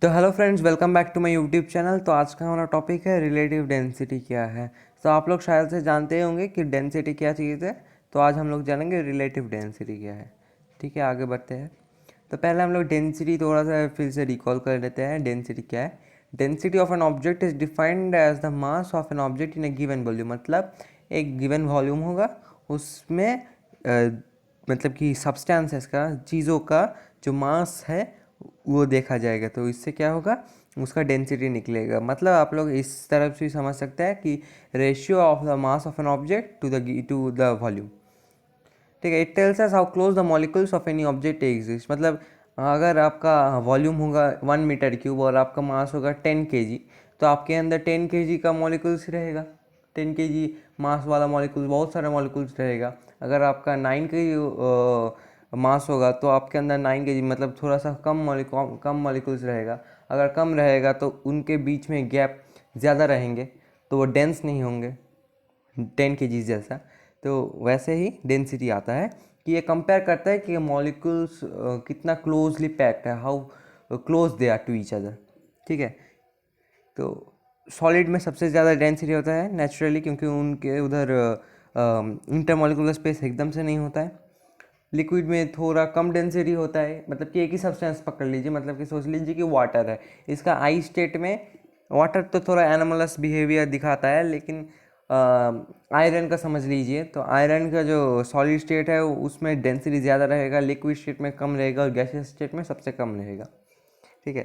तो hello friends, welcome back to my YouTube channel. तो आज का हमारा टॉपिक है रिलेटिव डेंसिटी क्या है। तो आप लोग शायद से जानते ही होंगे कि डेंसिटी क्या चीज़ है। तो आज हम लोग जानेंगे रिलेटिव डेंसिटी क्या है। ठीक है, आगे बढ़ते हैं। तो पहले हम लोग डेंसिटी थोड़ा सा फिर से रिकॉल कर लेते हैं। डेंसिटी क्या है? Density of an object is defined as the mass of an object in a given volume. मतलब एक गिवन वॉल्यूम होगा, उसमें मतलब कि सब्सटेंसेस का, चीज़ों का जो मास है वो देखा जाएगा। तो इससे क्या होगा, उसका डेंसिटी निकलेगा। मतलब आप लोग इस तरफ से समझ सकते हैं कि ratio of the mass of an object to the volume. ठीक है, it tells us how close the molecules of any object exist. मतलब अगर आपका वॉल्यूम होगा 1 मीटर क्यूब और आपका मास होगा 10 kg, तो आपके अंदर 10 kg का मॉलिक्यूल्स रहेगा। 10 kg मास वाला मॉलिक्यूल्स, बहुत सारे मॉलिक्यूल्स रहेगा। अगर आपका 9 kg मास होगा तो आपके अंदर 9 kg मतलब थोड़ा सा कम मॉलिक्यूल्स रहेगा। अगर कम रहेगा तो उनके बीच में गैप ज़्यादा रहेंगे, तो वो डेंस नहीं होंगे 10 kg जैसा। तो वैसे ही डेंसिटी आता है कि ये कंपेयर करता है कि मॉलिक्यूल्स कितना क्लोजली पैक्ड है, how close they are to each other. ठीक है, तो सॉलिड में सबसे ज़्यादा डेंसिटी होता है नेचुरली, क्योंकि उनके उधर इंटरमॉलिक्यूलर स्पेस एकदम से नहीं होता है। लिक्विड में थोड़ा कम डेंसिटी होता है, मतलब कि एक ही सब्सटेंस पकड़ लीजिए, मतलब कि सोच लीजिए कि वाटर है। इसका आई स्टेट में वाटर तो थोड़ा एनोमलस बिहेवियर दिखाता है, लेकिन आयरन का समझ लीजिए। तो आयरन का जो सॉलिड स्टेट है उसमें डेंसिटी ज़्यादा रहेगा, लिक्विड स्टेट में कम रहेगा और गैसियस स्टेट में सबसे कम रहेगा। ठीक है,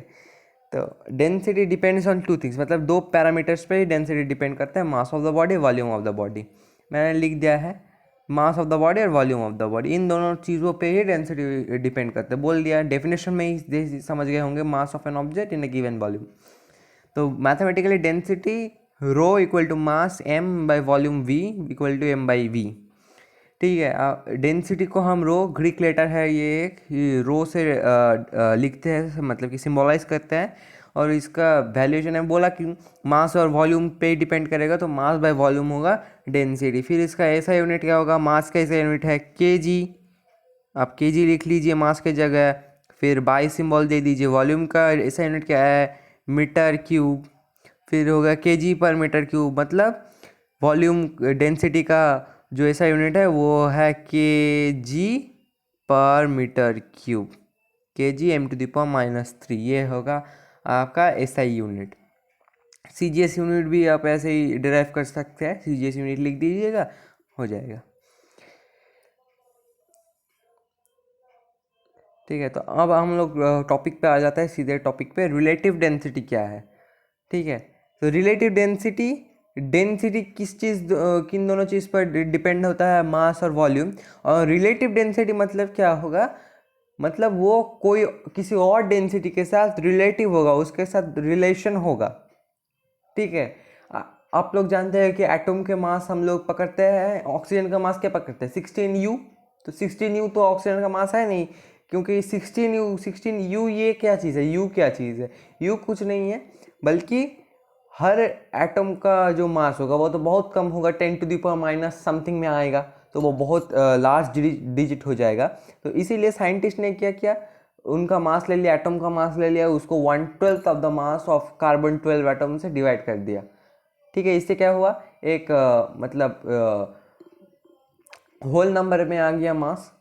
तो डेंसिटी डिपेंड्स ऑन 2 थिंग्स, मतलब 2 पैरामीटर्स पे ही डेंसिटी डिपेंड करता है, mass of the body, volume of the body. मैंने लिख दिया है मास ऑफ द बॉडी और वॉल्यूम ऑफ द बॉडी, इन दोनों चीज़ों पे ही डेंसिटी डिपेंड करते हैं। बोल दिया, डेफिनेशन में ही समझ गए होंगे, mass of an object in a given volume. तो mathematically density rho equal to mass M by volume V equal to M by V. ठीक है, डेंसिटी को हम रो, ग्रीक लेटर है ये एक, रो से लिखते हैं, मतलब कि सिम्बोलाइज करते हैं। और इसका वैल्यूएशन है, बोला कि मास और वॉल्यूम पे डिपेंड करेगा, तो मास बाय वॉल्यूम होगा डेंसिटी। फिर इसका ऐसा यूनिट क्या होगा, मास का ऐसा यूनिट है केजी। आप केजी लिख लीजिए मास के जगह, फिर बाई सिंबल दे दीजिए। वॉल्यूम का ऐसा यूनिट क्या है, मीटर क्यूब। फिर होगा केजी पर मीटर क्यूब, मतलब वॉल्यूम डेंसिटी का जो ऐसा यूनिट है वो है केजी पर मीटर क्यूब, kg m⁻³ ये होगा आपका एसआई यूनिट। सीजीएस यूनिट भी आप ऐसे ही डिराइव कर सकते हैं, सीजीएस यूनिट लिख दीजिएगा, हो जाएगा। ठीक है, तो अब हम लोग टॉपिक पे आ जाता है, सीधे टॉपिक पे। रिलेटिव डेंसिटी क्या है? ठीक है, तो रिलेटिव डेंसिटी, डेंसिटी किस चीज़, किन दोनों चीज़ पर डिपेंड होता है, मास और वॉल्यूम। और रिलेटिव डेंसिटी मतलब क्या होगा, मतलब वो कोई किसी और डेंसिटी के साथ रिलेटिव होगा, उसके साथ रिलेशन होगा। ठीक है, आप लोग जानते हैं कि एटम के मास हम लोग पकड़ते हैं, ऑक्सीजन का मास क्या पकड़ते हैं, 16U। तो 16U तो ऑक्सीजन का मास है नहीं, क्योंकि 16U ये क्या चीज़ है, U क्या चीज़ है? U कुछ नहीं है, बल्कि हर एटम का जो मास होगा वो तो बहुत कम होगा, 10⁻⁻समथिंग में आएगा, तो वो बहुत लार्ज डिजिट हो जाएगा। तो इसीलिए साइंटिस्ट ने क्या किया, उनका मास ले लिया, एटम का मास ले लिया, उसको 1/12 of the mass of carbon 12 atom से डिवाइड कर दिया। ठीक है, इससे क्या हुआ, एक मतलब होल नंबर में आ गया मास।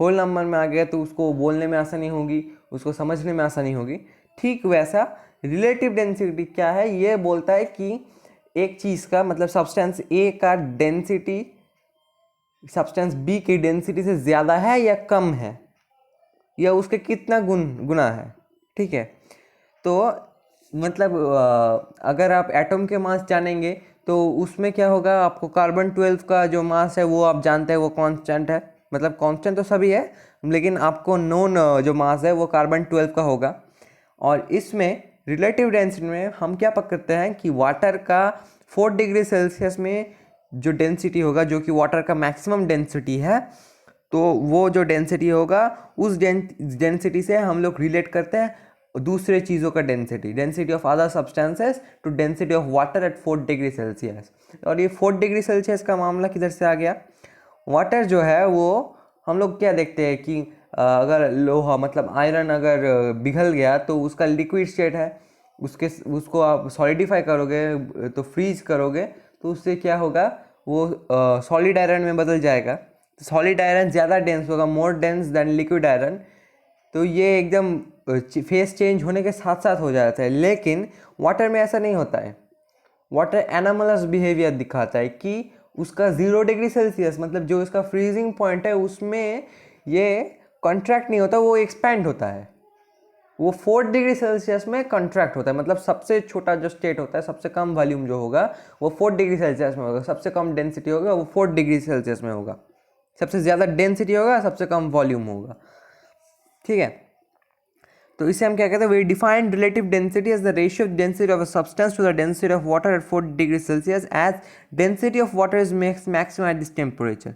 होल नंबर में आ गया तो उसको बोलने में आसानी होगी, उसको समझने में आसानी होगी। ठीक वैसा रिलेटिव डेंसिटी क्या है, ये बोलता है कि एक चीज़ का, मतलब सब्सटेंस ए का डेंसिटी सब्सटेंस बी की डेंसिटी से ज़्यादा है या कम है, या उसके कितना गुना है। ठीक है, तो मतलब अगर आप एटम के मास जानेंगे तो उसमें क्या होगा, आपको कार्बन 12 का जो मास है वो आप जानते हैं, वो कांस्टेंट है। मतलब कांस्टेंट तो सभी है, लेकिन आपको नोन जो मास है वो कार्बन 12 का होगा। और इसमें रिलेटिव डेंसिटी में हम क्या पकड़ते हैं कि वाटर का 4 डिग्री सेल्सियस में जो डेंसिटी होगा, जो कि वाटर का मैक्सिमम डेंसिटी है, तो वो जो डेंसिटी होगा उस डेंसिटी से हम लोग रिलेट करते हैं दूसरे चीज़ों का density, density of other substances to density of water at 4 degree Celsius. और ये 4 डिग्री सेल्सियस का मामला किधर से आ गया, वाटर जो है वो हम लोग क्या देखते हैं कि अगर लोहा मतलब आयरन अगर पिघल गया तो उसका लिक्विड स्टेट है, उसको आप सॉलिडिफाई करोगे तो फ्रीज करोगे तो उससे क्या होगा, वो सॉलिड आयरन में बदल जाएगा। सॉलिड आयरन ज़्यादा डेंस होगा, मोर डेंस देन लिक्विड आयरन। तो ये एकदम फेस चेंज होने के साथ साथ हो जाता है। लेकिन वाटर में ऐसा नहीं होता है। वाटर एनामलस बिहेवियर दिखाता है कि उसका 0 डिग्री सेल्सियस मतलब जो इसका फ्रीजिंग पॉइंट है उसमें ये कॉन्ट्रैक्ट नहीं होता, वो एक्सपैंड होता है। वो 4 डिग्री सेल्सियस में कॉन्ट्रैक्ट होता है, मतलब सबसे छोटा जो स्टेट होता है, सबसे कम वॉल्यूम जो होगा वो 4 डिग्री सेल्सियस में होगा, सबसे कम डेंसिटी होगा वो 4 डिग्री सेल्सियस में होगा, सबसे ज़्यादा डेंसिटी होगा सबसे कम वॉल्यूम होगा। ठीक है, तो इसे हम क्या कहते हैं, we define relative density as the ratio of density of a substance to the density of water at 4 degree Celsius, as density of water is maximum at this temperature.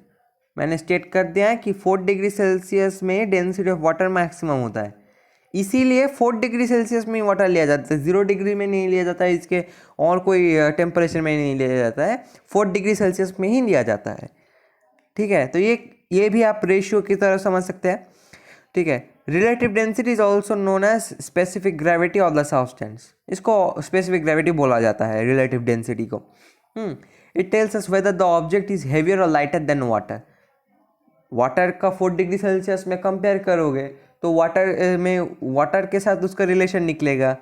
मैंने स्टेट कर दिया है कि 4 डिग्री सेल्सियस में density of water maximum होता है, इसीलिए 4 degree Celsius में वाटर लिया जाता है, 0 डिग्री में नहीं लिया जाता है, इसके और कोई टेम्परेचर में नहीं लिया जाता है, 4 डिग्री सेल्सियस में ही लिया जाता है। ठीक है, तो ये भी आप रेशियो की तरह समझ सकते हैं। ठीक है, relative density is also known as specific gravity of the substance. इसको स्पेसिफिक ग्रेविटी बोला जाता है रिलेटिव डेंसिटी को। It tells us whether the object is heavier और लाइटर देन वाटर। वाटर का 4 डिग्री सेल्सियस में कंपेयर करोगे तो वाटर के साथ उसका रिलेशन निकलेगा,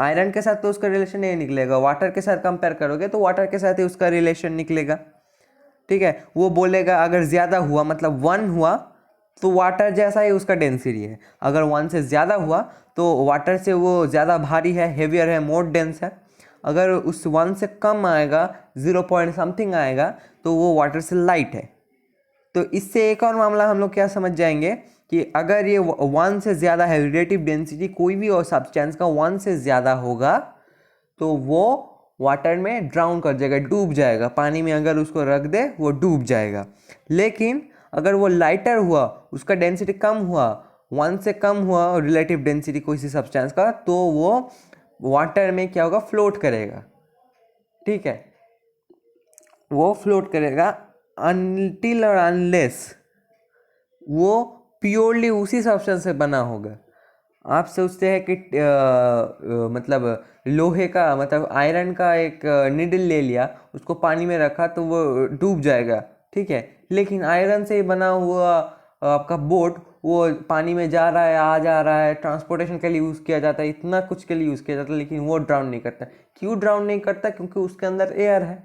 आयरन के साथ तो उसका रिलेशन नहीं निकलेगा। वाटर के साथ कंपेयर करोगे तो वाटर के साथ ही उसका रिलेशन निकलेगा। ठीक है, वो बोलेगा अगर ज़्यादा हुआ मतलब 1 हुआ तो वाटर जैसा ही उसका डेंसिटी है, अगर 1 से ज़्यादा हुआ तो वाटर से वो ज़्यादा भारी है, हेवियर है, मोर डेंस है। अगर उस 1 से कम आएगा, 0 पॉइंट समथिंग आएगा तो वो वाटर से लाइट है। तो इससे एक और मामला हम लोग क्या समझ जाएंगे कि अगर ये 1 से ज़्यादा है, रिलेटिव डेंसिटी कोई भी और सब्सटेंस का 1 से ज़्यादा होगा तो वो वाटर में ड्राउन कर जाएगा, डूब जाएगा। पानी में अगर उसको रख दे वो डूब जाएगा। लेकिन अगर वो लाइटर हुआ, उसका डेंसिटी कम हुआ, 1 से कम हुआ रिलेटिव डेंसिटी कोई सी सब्सटेंस का, तो वो वाटर में क्या होगा, फ्लोट करेगा। ठीक है, वो फ्लोट करेगा अनटिल और अनलेस वो प्योरली उसी सब्सटेंस से बना होगा। आप सोचते हैं कि मतलब लोहे का मतलब आयरन का एक निडल ले लिया, उसको पानी में रखा तो वो डूब जाएगा। ठीक है, लेकिन आयरन से बना हुआ आपका बोट वो पानी में जा रहा है, आ जा रहा है, ट्रांसपोर्टेशन के लिए यूज़ किया जाता है, इतना कुछ के लिए यूज़ किया जाता है, लेकिन वो ड्राउन नहीं करता। क्यों ड्राउन नहीं करता? क्योंकि उसके अंदर एयर है,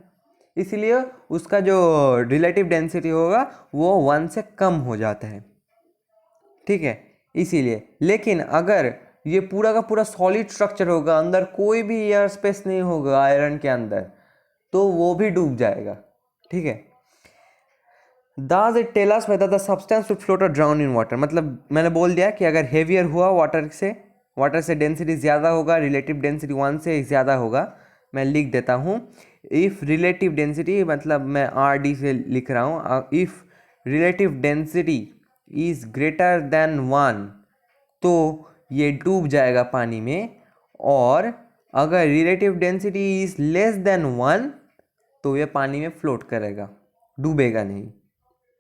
इसीलिए उसका जो रिलेटिव डेंसिटी होगा वो 1 से कम हो जाता है। ठीक है, इसीलिए। लेकिन अगर ये पूरा का पूरा सॉलिड स्ट्रक्चर होगा, अंदर कोई भी एयर स्पेस नहीं होगा आयरन के अंदर, तो वो भी डूब जाएगा। ठीक है, Does it tell us whether the substance would float or drown in water? मतलब मैंने बोल दिया कि अगर हेवियर हुआ वाटर से डेंसिटी ज़्यादा होगा, रिलेटिव डेंसिटी 1 से ज़्यादा होगा। मैं लिख देता हूँ, इफ़ रिलेटिव डेंसिटी मतलब मैं RD से लिख रहा हूँ, if relative density is greater than 1 तो ये डूब जाएगा पानी में, और अगर relative density is less than 1 तो ये पानी में फ्लोट करेगा, डूबेगा नहीं।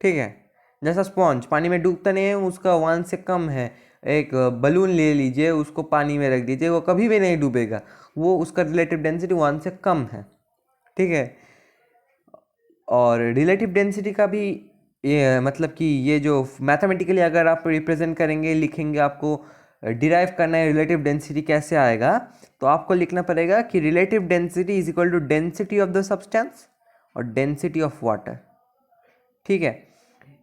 ठीक है, जैसा स्पॉन्ज पानी में डूबता नहीं है, उसका 1 से कम है, एक बलून ले लीजिए, उसको पानी में रख दीजिए, वो कभी भी नहीं डूबेगा, वो उसका रिलेटिव डेंसिटी 1 से कम है। ठीक है, और रिलेटिव डेंसिटी का भी ये मतलब कि ये जो मैथमेटिकली अगर आप रिप्रेजेंट करेंगे, लिखेंगे, आपको डिराइव करना है रिलेटिव डेंसिटी कैसे आएगा, तो आपको लिखना पड़ेगा कि relative density is equal to density of the substance और डेंसिटी ऑफ वाटर। ठीक है,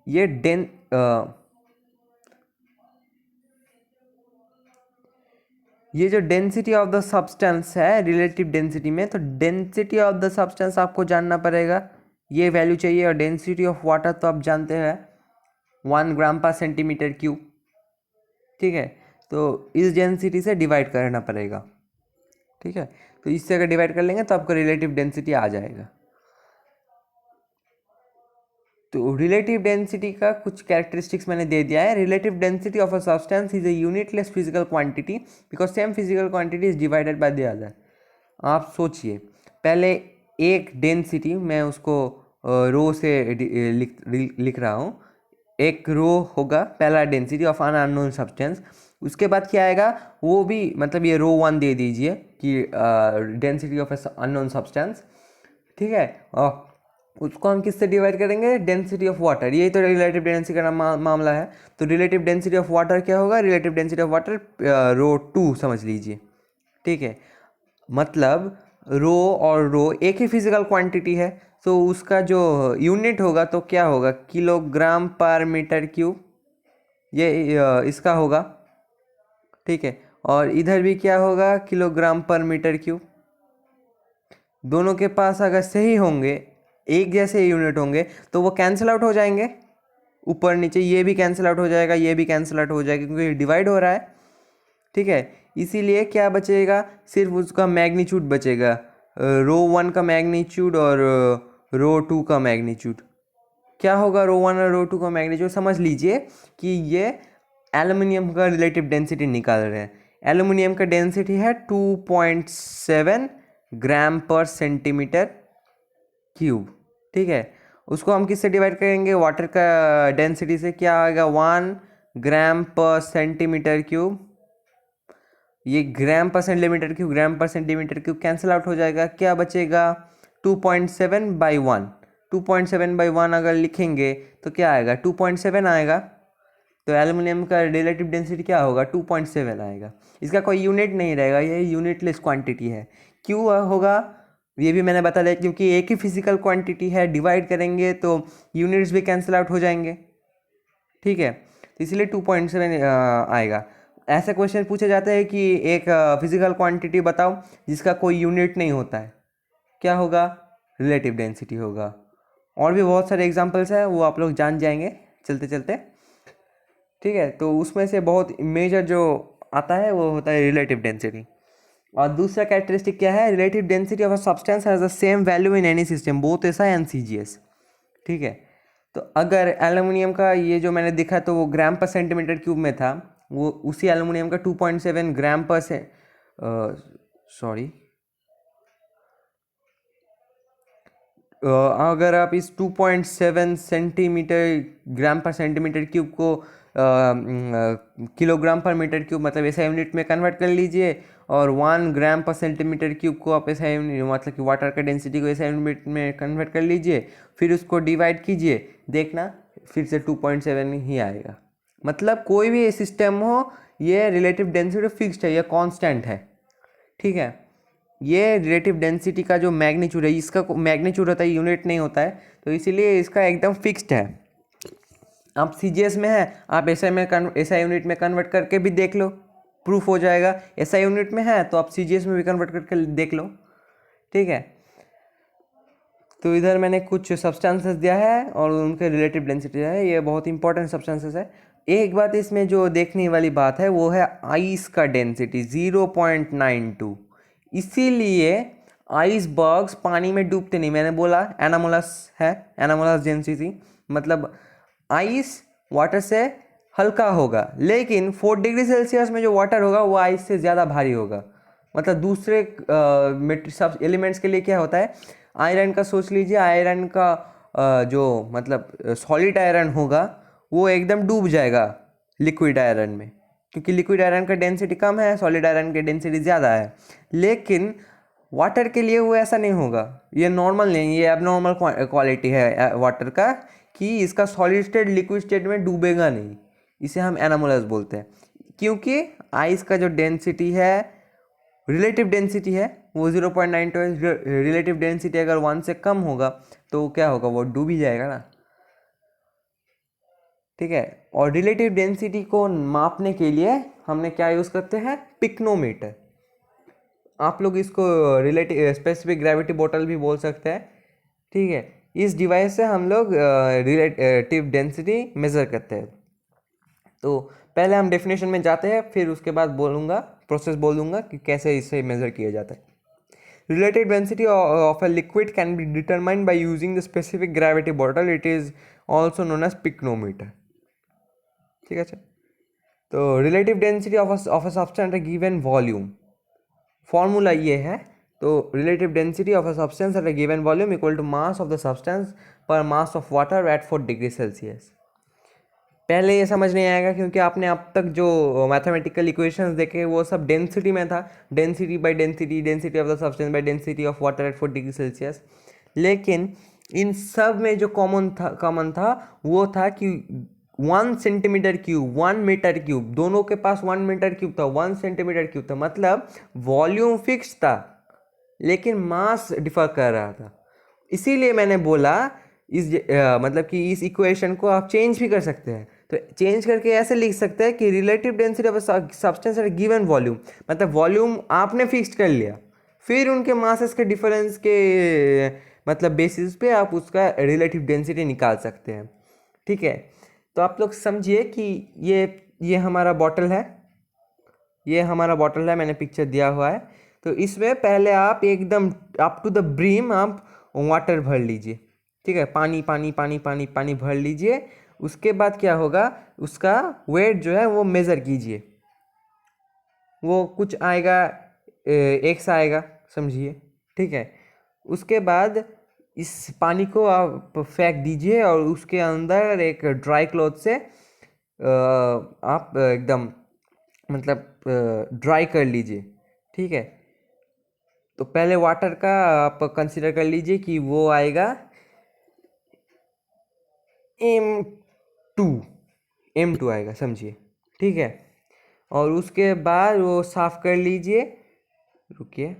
ये ये जो डेंसिटी ऑफ द सब्सटेंस है रिलेटिव डेंसिटी में, तो डेंसिटी ऑफ द सब्सटेंस आपको जानना पड़ेगा, ये वैल्यू चाहिए। और डेंसिटी ऑफ वाटर तो आप जानते हैं 1 ग्राम पर सेंटीमीटर क्यूब। ठीक है, तो इस डेंसिटी से डिवाइड करना पड़ेगा। ठीक है, तो इससे अगर डिवाइड कर लेंगे तो आपको रिलेटिव डेंसिटी आ जाएगा। तो रिलेटिव डेंसिटी का कुछ कैरेक्टरिस्टिक्स मैंने दे दिया है। Relative density of a substance is a unitless physical quantity because same physical quantity is divided by the other. आप सोचिए, पहले एक डेंसिटी, मैं उसको रो से लिख रहा हूँ, एक रो होगा पहला density of an unknown substance, उसके बाद क्या आएगा वो भी, मतलब ये रो 1 दे दीजिए कि डेंसिटी ऑफ अननोन सब्सटेंस, ठीक है। और उसको हम किससे डिवाइड करेंगे, डेंसिटी ऑफ वाटर, यही तो रिलेटिव डेंसिटी का मामला है। तो रिलेटिव डेंसिटी ऑफ वाटर क्या होगा, रिलेटिव डेंसिटी ऑफ वाटर रो 2 समझ लीजिए, ठीक है। मतलब रो और रो एक ही फिजिकल क्वांटिटी है, तो उसका जो यूनिट होगा तो क्या होगा, किलोग्राम पर मीटर क्यूब, ये इसका होगा, ठीक है। और इधर भी क्या होगा, किलोग्राम पर मीटर क्यूब। दोनों के पास अगर सही होंगे, एक जैसे यूनिट होंगे, तो वो कैंसिल आउट हो जाएंगे, ऊपर नीचे ये भी कैंसिल आउट हो जाएगा, ये भी कैंसिल आउट हो जाएगा, क्योंकि डिवाइड हो रहा है, ठीक है। इसीलिए क्या बचेगा, सिर्फ उसका मैग्नीट्यूड बचेगा, रो 1 का मैग्नीट्यूड और रो 2 का मैग्नीट्यूड। क्या होगा रो 1 और रो 2 का मैग्नीट्यूड, समझ लीजिए कि ये एल्युमिनियम का रिलेटिव डेंसिटी निकाल रहे हैं। एल्युमिनियम का डेंसिटी है 2.7 ग्राम पर सेंटीमीटर क्यूब, ठीक है। उसको हम किससे डिवाइड करेंगे, वाटर का डेंसिटी से, क्या आएगा 1 ग्राम पर सेंटीमीटर क्यूब। ये ग्राम पर सेंटीमीटर क्यूब, ग्राम पर सेंटीमीटर क्यूब कैंसिल आउट हो जाएगा, क्या बचेगा 2.7/1। 2.7/1 अगर लिखेंगे तो क्या आएगा, 2.7 आएगा। तो एल्युमिनियम का रिलेटिव डेंसिटी क्या होगा, 2.7 आएगा। इसका कोई यूनिट नहीं रहेगा, ये यूनिटलेस क्वांटिटी है। क्यों होगा ये भी मैंने बता दिया, क्योंकि एक ही फिजिकल क्वांटिटी है, डिवाइड करेंगे तो यूनिट्स भी कैंसिल आउट हो जाएंगे, ठीक है। तो इसलिए 2.7 आएगा। ऐसा क्वेश्चन पूछे जाता है कि एक फिजिकल क्वांटिटी बताओ जिसका कोई यूनिट नहीं होता है, क्या होगा, रिलेटिव डेंसिटी होगा। और भी बहुत सारे एग्जांपल्स हैं, वो आप लोग जान जाएंगे चलते चलते, ठीक है। तो उसमें से बहुत मेजर जो आता है वो होता है रिलेटिव डेंसिटी। और दूसरा कैरेक्टरिस्टिक क्या है, relative density of a substance has the same value in any system both SI and CGS, ठीक है। तो अगर एल्युमिनियम का ये जो मैंने दिखा तो वो ग्राम पर सेंटीमीटर क्यूब में था, वो उसी एल्युमिनियम का 2.7 ग्राम पर से सॉरी अगर आप इस 2.7 सेंटीमीटर ग्राम पर सेंटीमीटर क्यूब को किलोग्राम पर मीटर क्यूब मतलब ऐसा यूनिट में कन्वर्ट कर लीजिए, और 1 ग्राम पर सेंटीमीटर क्यूब को आप ऐसा यूनिट मतलब कि वाटर का डेंसिटी को ऐसा यूनिट में कन्वर्ट कर लीजिए, फिर उसको डिवाइड कीजिए, देखना फिर से 2.7 ही आएगा। मतलब कोई भी सिस्टम हो, ये रिलेटिव डेंसिटी फिक्स्ड है, ये कांस्टेंट है, ठीक है। ये रिलेटिव डेंसिटी का जो मैग्नीट्यूड है, इसका मैग्नीट्यूड होता है, यूनिट नहीं होता है, तो इसीलिए इसका एकदम फिक्स्ड है। आप सीजीएस में है, आप एसआई में एसआई यूनिट में कन्वर्ट करके भी देख लो, प्रूफ हो जाएगा। एसआई यूनिट में है तो आप सीजीएस में भी कन्वर्ट करके देख लो, ठीक है। तो इधर मैंने कुछ सब्सटेंसेस दिया है और उनके रिलेटिव डेंसिटी है, ये बहुत इंपॉर्टेंट सब्सटेंसेस है। एक बात इसमें जो देखने वाली बात है वो है आइस का डेंसिटी 0.92। इसीलिए आइसबर्ग्स पानी में डूबते नहीं, मैंने बोला एनामोलस है, एनामोलस डेंसिटी मतलब आइस वाटर से हल्का होगा, लेकिन 4 डिग्री सेल्सियस में जो वाटर होगा वो आइस से ज़्यादा भारी होगा। मतलब दूसरे सब एलिमेंट्स के लिए क्या होता है, आयरन का सोच लीजिए, आयरन का जो मतलब सॉलिड आयरन होगा वो एकदम डूब जाएगा लिक्विड आयरन में, क्योंकि लिक्विड आयरन का डेंसिटी कम है, सॉलिड आयरन की डेंसिटी ज़्यादा है। लेकिन वाटर के लिए वो ऐसा नहीं होगा, ये नॉर्मल नहीं, ये एबनॉर्मल क्वालिटी है वाटर का कि इसका सॉलिड स्टेट लिक्विड स्टेट में डूबेगा नहीं, इसे हम एनामोलस बोलते हैं। क्योंकि आइस का जो डेंसिटी है, रिलेटिव डेंसिटी है वो 0.92 है। रिलेटिव डेंसिटी अगर 1 से कम होगा तो क्या होगा, वो डूब ही जाएगा ना, ठीक है। और रिलेटिव डेंसिटी को मापने के लिए हमने क्या यूज़ करते हैं, पिक्नोमीटर। आप लोग इसको रिलेटिव स्पेसिफिक ग्रेविटी बोतल भी बोल सकते हैं, ठीक है। इस डिवाइस से हम लोग रिलेटिव डेंसिटी मेज़र करते हैं। तो पहले हम डेफिनेशन में जाते हैं, फिर उसके बाद बोलूँगा प्रोसेस बोल दूंगा कि कैसे इसे मेज़र किया जाता है। Relative density of a liquid can be determined by using the specific gravity bottle. It is also known as pycnometer. ठीक है, तो relative density of a substance at a given volume formula ये है। तो relative density of a substance at a given volume equal to mass of the substance per mass of water at 4 degree Celsius. पहले ये समझ नहीं आएगा क्योंकि आपने अब तक जो मैथमेटिकल इक्वेशंस देखे वो सब डेंसिटी में था, density by density, density of the substance by density of water at 4 degree Celsius. लेकिन इन सब में जो कॉमन था वो था कि 1 सेंटीमीटर क्यूब 1 मीटर क्यूब, दोनों के पास 1 मीटर क्यूब था, 1 सेंटीमीटर क्यूब था, मतलब वॉल्यूम फिक्स था लेकिन मास डिफर कर रहा था। इसीलिए मैंने बोला मतलब कि इस इक्वेशन को आप चेंज भी कर सकते हैं। तो चेंज करके ऐसे लिख सकते हैं कि relative density of substance eight given volume, मतलब वॉल्यूम आपने फिक्स कर लिया, फिर उनके मासेस के डिफरेंस के मतलब बेसिस पे आप उसका रिलेटिव डेंसिटी निकाल सकते हैं। ठीक है, तो आप लोग समझिए कि ये हमारा बॉटल है, ये हमारा बॉटल है, मैंने पिक्चर दिया हुआ है। तो इसमें पहले आप एकदम अप टू द ब्रीम आप वाटर भर लीजिए। ठीक है, पानी पानी पानी पानी पानी भर लीजिए। उसके बाद क्या होगा, उसका वेट जो है वो मेज़र कीजिए, वो कुछ आएगा, एक्स आएगा, समझिए। ठीक है, उसके बाद इस पानी को आप फेंक दीजिए और उसके अंदर एक ड्राई क्लॉथ से आप एकदम मतलब ड्राई कर लीजिए। ठीक है, तो पहले वाटर का आप कंसीडर कर लीजिए कि वो आएगा M2, M2 आएगा, समझिए। ठीक है, और उसके बाद वो साफ कर लीजिए, रुकिए,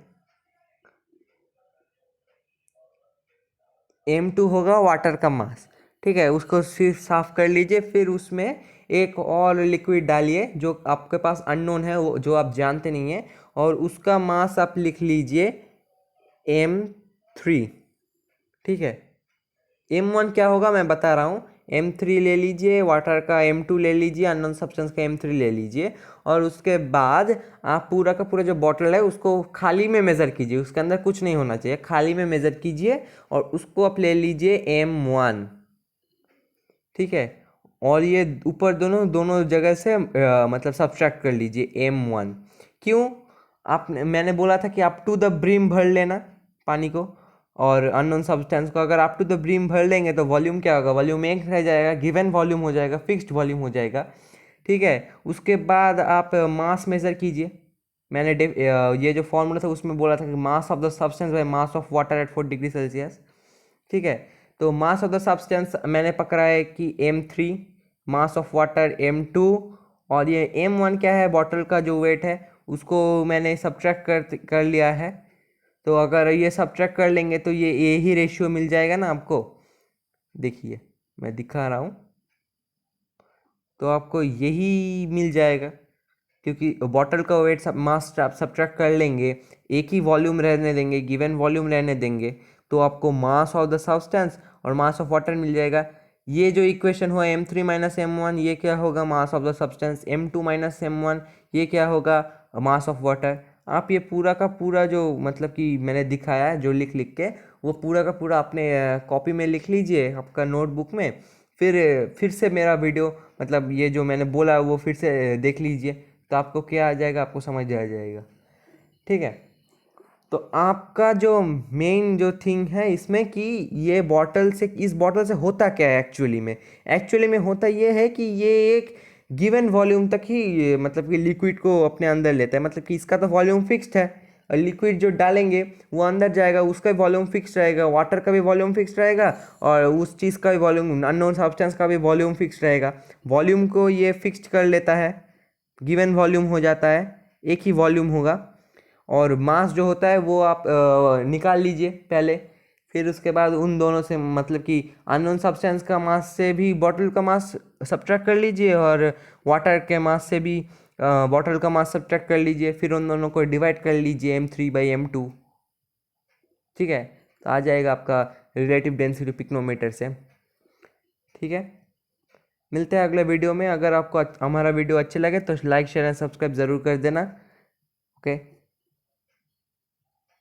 M2 होगा वाटर का मास। ठीक है, उसको सिर्फ साफ कर लीजिए, फिर उसमें एक और लिक्विड डालिए जो आपके पास अननोन है, वो जो आप जानते नहीं हैं, और उसका मास आप लिख लीजिए M3। ठीक है, M1 क्या होगा मैं बता रहा हूँ। M3 ले लीजिए, वाटर का M2 ले लीजिए, अननोन सब्सटेंस का M3 ले लीजिए, और उसके बाद आप पूरा का पूरा जो बॉटल है उसको खाली में मेज़र कीजिए, उसके अंदर कुछ नहीं होना चाहिए, खाली में मेज़र कीजिए और उसको आप ले लीजिए M1। ठीक है, और ये ऊपर दोनों दोनों जगह से मतलब सब्ट्रैक्ट कर लीजिए M1। क्यों, मैंने बोला था कि आप टू द ब्रिम भर लेना पानी को और अननोन सब्सटेंस को। अगर आप टू द ब्रिम भर लेंगे तो वॉल्यूम क्या होगा, वॉल्यूम एक रह जाएगा, गिवन वॉल्यूम हो जाएगा, फिक्स्ड वॉल्यूम हो जाएगा। ठीक है, उसके बाद आप मास मेज़र कीजिए। मैंने ये जो फॉर्मूला था उसमें बोला था कि mass of the substance by mass of water at 4 degree Celsius. ठीक है, तो मास ऑफ द सब्सटेंस मैंने पकड़ा है कि M3, mass of water M2, और ये M1 क्या है, बॉटल का जो वेट है उसको मैंने सब्ट्रैक्ट कर लिया है। तो अगर ये सब्ट्रैक्ट कर लेंगे तो ये ही रेशियो मिल जाएगा ना आपको। देखिए मैं दिखा रहा हूँ, तो आपको यही मिल जाएगा, क्योंकि बॉटल का वेट सब मास आप सब्ट्रैक्ट कर लेंगे, एक ही वॉल्यूम रहने देंगे, गिवन वॉल्यूम रहने देंगे, तो आपको मास ऑफ द सब्सटेंस और मास ऑफ वाटर मिल जाएगा। ये जो इक्वेशन हुआ M3 माइनस M1, ये क्या होगा, mass of the substance. M2 minus M1, ये क्या होगा, मास ऑफ वाटर। आप ये पूरा का पूरा जो मतलब कि मैंने दिखाया है जो लिख लिख के, वो पूरा का पूरा अपने कॉपी में लिख लीजिए आपका नोटबुक में। फिर से मेरा वीडियो मतलब ये जो मैंने बोला वो फिर से देख लीजिए, तो आपको क्या आ जाएगा, आपको समझ आ जाएगा। ठीक है, तो आपका जो मेन जो थिंग है इसमें कि ये बॉटल से, इस बॉटल से होता क्या है एक्चुअली में होता ये है कि ये एक गिवन वॉल्यूम तक ही मतलब कि लिक्विड को अपने अंदर लेता है, मतलब कि इसका तो वॉल्यूम फिक्स्ड है, और लिक्विड जो डालेंगे वो अंदर जाएगा, उसका वॉल्यूम फिक्स रहेगा, वाटर का भी वॉल्यूम फिक्स रहेगा, और उस चीज़ का भी वॉल्यूम, अननोन सब्सटेंस का भी वॉल्यूम फिक्स रहेगा। वॉल्यूम को ये फिक्स्ड कर लेता है, गिवन वॉल्यूम हो जाता है, एक ही वॉल्यूम होगा। और मास जो होता है वो आप निकाल लीजिए पहले, फिर उसके बाद उन दोनों से मतलब कि अननोन सब्सटेंस का मास से भी बॉटल का मास सब्ट्रैक्ट कर लीजिए, और वाटर के मास से भी बॉटल का मास सब्ट्रैक्ट कर लीजिए, फिर उन दोनों को डिवाइड कर लीजिए M3/M2। ठीक है, तो आ जाएगा आपका रिलेटिव डेंसिटी पिक्नोमीटर से। ठीक है, मिलते हैं अगले वीडियो में। अगर आपको हमारा वीडियो अच्छे लगे तो लाइक शेयर एंड सब्सक्राइब ज़रूर कर देना। ओके।